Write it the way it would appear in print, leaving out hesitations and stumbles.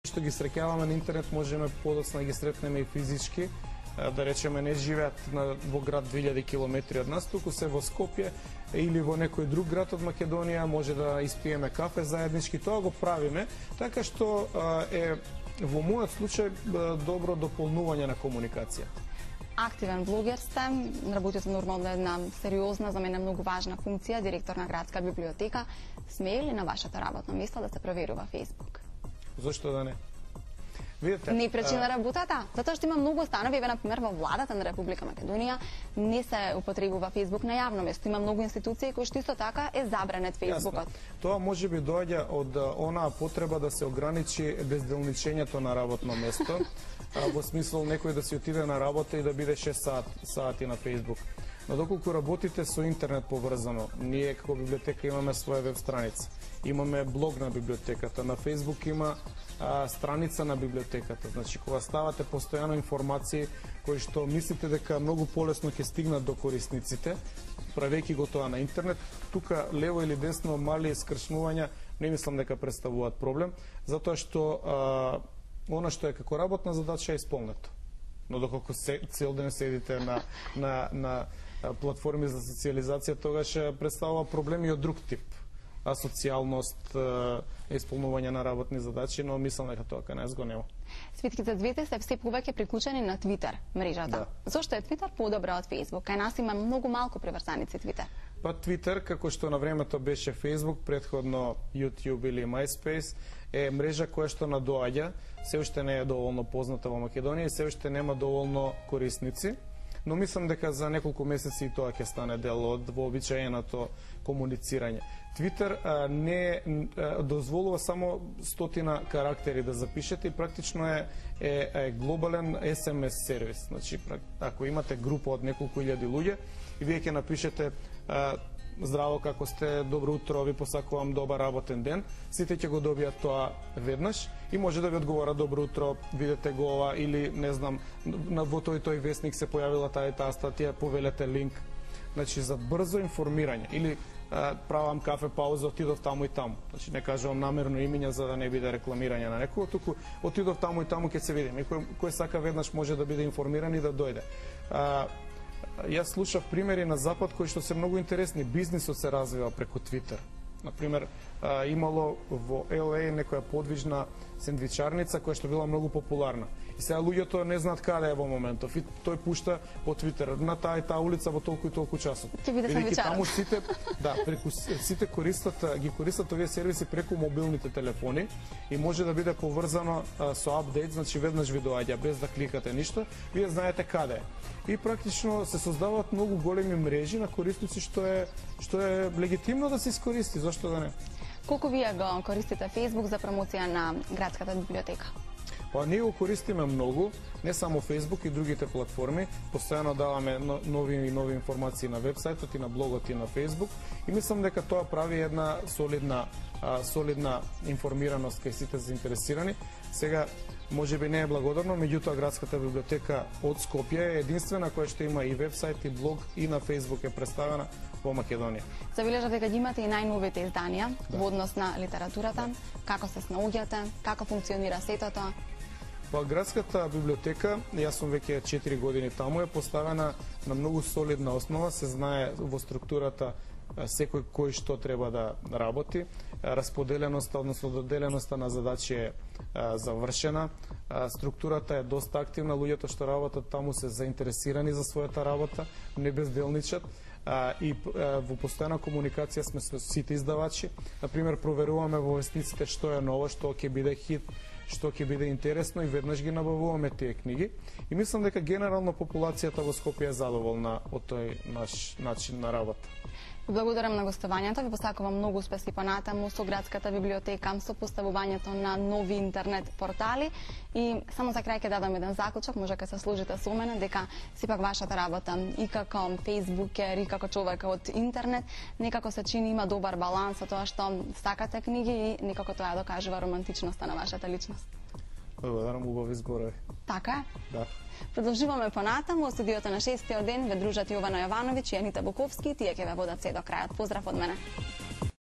што ги среќаваме на интернет можеме подоцна да ги сретнеме и физички. Да речеме, не живеат во град 2000 километри од нас, туку се во Скопје или во некој друг град од Македонија, може да испиеме кафе заеднички. Тоа го правиме, така што е во мојот случај добро дополнување на комуникација. Активен блогер сте, работите нормално една сериозна, за мене многу важна функција, директор на градска библиотека. Смее ли на вашето работно место да се проверува Facebook? Зошто да не? Видите, не пречи на работата, затоа што има многу станови, еве например во владата на Република Македонија не се употребува Facebook на јавно место. Има многу институции кои што исто така е забранет Фејсбукот. Тоа можеби доаѓа од онаа потреба да се ограничи безделничењето на работно место, во смисол некој да си отиде на работа и да биде 6 сати на Facebook. Но доколку работите со интернет поврзано, ние како библиотека имаме своја веб страница. Имаме блог на библиотеката, на Facebook има страница на библиотеката. Значи, кога ставате постојано информации кои што мислите дека многу полесно ќе стигнат до корисниците, правејќи го тоа на интернет, тука лево или десно мали скршнувања не мислам дека представуваат проблем, затоа што она што е како работна задача е исполнето. Но доколку цел ден седите на платформи за социализација, тогаш представува проблеми од друг тип. Асоцијалност, исполнување на работни задачи, но мислам дека тоа кај нас го нема. Свитките двете се все повеќе приклучени на Твитер мрежата. Да. Зошто е Твитер подобра од Фејсбук? Кај нас има многу малку приврзаници Твитер. Па Твитер, како што на времето беше Фејсбук, претходно YouTube или MySpace, е мрежа која што надоаѓа, се уште не е доволно позната во Македонија и се уште нема доволно корисници, но мислам дека за неколку месеци и тоа ќе стане дел од вообичаеното комуницирање. Твитер не дозволува само 100 карактери да запишете и практично е глобален SMS сервис. Значи, ако имате група од неколку илјади луѓе и вие ќе напишете здраво, како сте, добро утро, ви посакувам добар работен ден, сите ќе го добијат тоа веднаш и може да ви одговора добро утро, видете го ова или не знам, во тој вестник се појавила таа статија, повелете линк. Значи, за брзо информирање или правам кафе пауза, отидов таму и таму. Значи, не кажувам намерно имиња за да не биде рекламирање на некој, туку отидов таму и таму ќе се видиме. Кој сака веднаш може да биде информиран и да дојде. Јас слушав примери на Запад кои што се многу интересни. Бизнисот се развива преку Твитер. Например, имало во LA некоја подвижна сендвичарница која што била многу популарна. И сега луѓето не знаат каде е во моментов. И тој пушта по Твитер на таа и таа улица во толку и толку часот. Бидејќи таму сите ги користат овие сервиси преку мобилните телефони и може да биде поврзано со апдейт, значи веднаш ви доаѓа без да кликате ништо, вие знаете каде е. И практично се создаваат многу големи мрежи на корисници што е легитимно да се искористи, зошто да не? Колку вие го користите Facebook за промоција на градската библиотека? Па ние го користиме многу, не само Facebook и другите платформи, постојано даваме нови информации на вебсајтот и на блогот и на Facebook и мислам дека тоа прави една солидна информираност кај сите заинтересирани. Сега можеби не е благодарно, меѓутоа градската библиотека од Скопје е единствена која што има и вебсајт и блог и на Facebook е представена во Македонија. Забележав дека ги имате и најновите изданија во однос на литературата. Како се снаоѓате? Како функционира сето тоа? Па градската библиотека, јас сум веќе 4 години таму, е поставена на многу солидна основа, се знае во структурата секој кој што треба да работи, расподеленоста, односно доделеноста на задачи е завршена, структурата е доста активна, луѓето што работат таму се заинтересирани за својата работа, не безделничат и во постојана комуникација сме со сите издавачи. Например, проверуваме во вестниците што е ново, што ќе биде хит, што ќе биде интересно и веднаш ги набавуваме тие книги. И мислам дека генерално популацијата во Скопје е задоволна од тој наш начин на работа. Благодарам на гостувањето, ви посакувам многу успеси понатаму со градската библиотека, со поставувањето на нови интернет портали и само за крај ќе дадам еден заклучок, може ќе се служите со мене дека сепак вашата работа и како фејсбукер и како човек од интернет некако се чини има добар баланс со тоа што сакате книги и некако тоа докажува романтичноста на вашата личност. Благодарам, убави зборови. Така е? Да. Продолжуваме понатаму. Во студиото на 6-тиот ден ве дружат Јована Јовановиќ и Анита Буковски. Тие ќе ве водат се до крајот. Поздрав од мене.